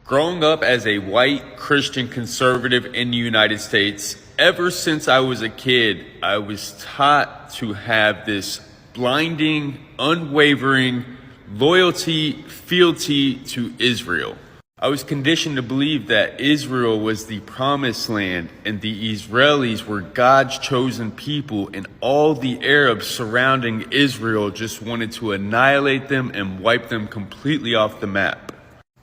Growing up as a white Christian conservative in the United States, ever since I was a kid, I was taught to have this blinding, unwavering loyalty, fealty to Israel. I was conditioned to believe that Israel was the promised land and the Israelis were God's chosen people, and all the Arabs surrounding Israel just wanted to annihilate them and wipe them completely off the map.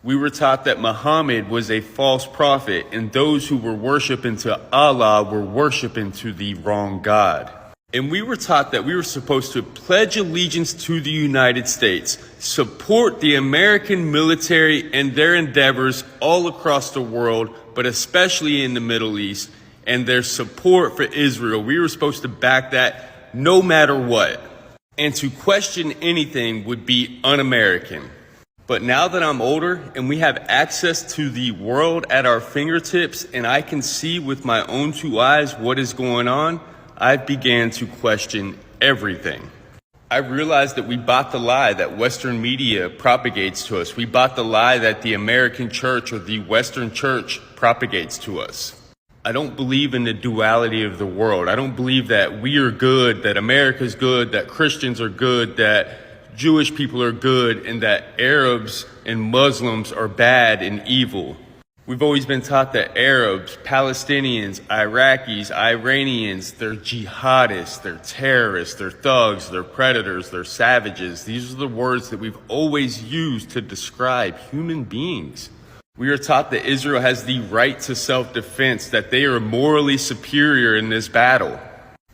We were taught that Muhammad was a false prophet and those who were worshiping to Allah were worshiping to the wrong God. And we were taught that we were supposed to pledge allegiance to the United States, support the American military and their endeavors all across the world, but especially in the Middle East, and their support for Israel. We were supposed to back that no matter what. And to question anything would be un-American. But now that I'm older and we have access to the world at our fingertips and I can see with my own two eyes what is going on, I've began to question everything. I realized that we bought the lie that Western media propagates to us. We bought the lie that the American church or the Western church propagates to us. I don't believe in the duality of the world. I don't believe that we are good, that America's good, that Christians are good, that Jewish people are good, and that Arabs and Muslims are bad and evil. We've always been taught that Arabs, Palestinians, Iraqis, Iranians, they're jihadists, they're terrorists, they're thugs, they're predators, they're savages. These are the words that we've always used to describe human beings. We are taught that Israel has the right to self-defense, that they are morally superior in this battle.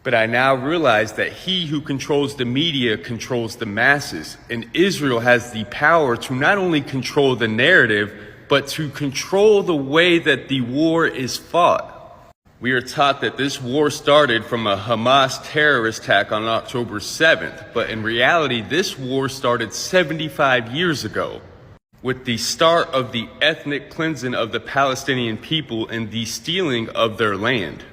But I now realize that he who controls the media controls the masses, and Israel has the power to not only control the narrative, but to control the way that the war is fought. We are taught that this war started from a Hamas terrorist attack on October 7th, but in reality, this war started 75 years ago, with the start of the ethnic cleansing of the Palestinian people and the stealing of their land.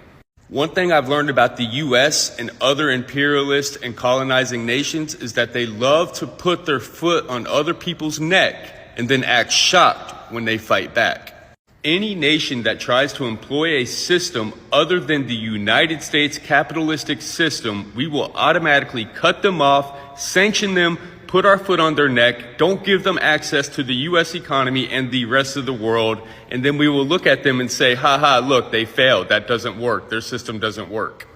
One thing I've learned about the U.S. and other imperialist and colonizing nations is that they love to put their foot on other people's neck and then act shocked when they fight back. Any nation that tries to employ a system other than the United States capitalistic system, we will automatically cut them off, sanction them, put our foot on their neck, don't give them access to the U.S. economy and the rest of the world, and then we will look at them and say, look, they failed. That doesn't work. Their system doesn't work.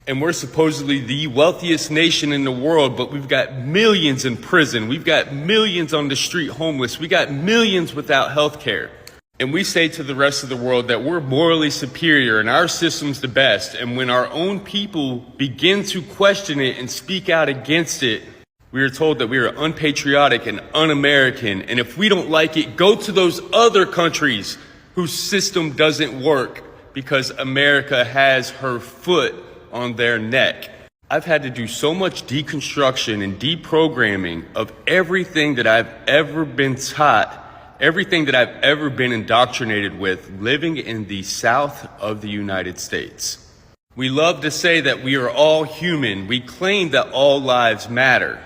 And we're supposedly the wealthiest nation in the world, but we've got millions in prison. We've got millions on the street homeless. We got millions without health care. And we say to the rest of the world that we're morally superior and our system's the best. And when our own people begin to question it and speak out against it, we are told that we are unpatriotic and un-American, and if we don't like it, go to those other countries whose system doesn't work because America has her foot on their neck. I've had to do so much deconstruction and deprogramming of everything that I've ever been taught, everything that I've ever been indoctrinated with living in the South of the United States. We love to say that we are all human. We claim that all lives matter.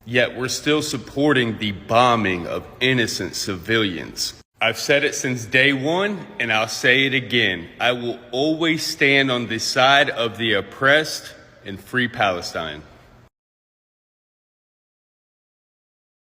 Yet we're still supporting the bombing of innocent civilians. I've said it since day one, and I'll say it again. I will always stand on the side of the oppressed and free Palestine.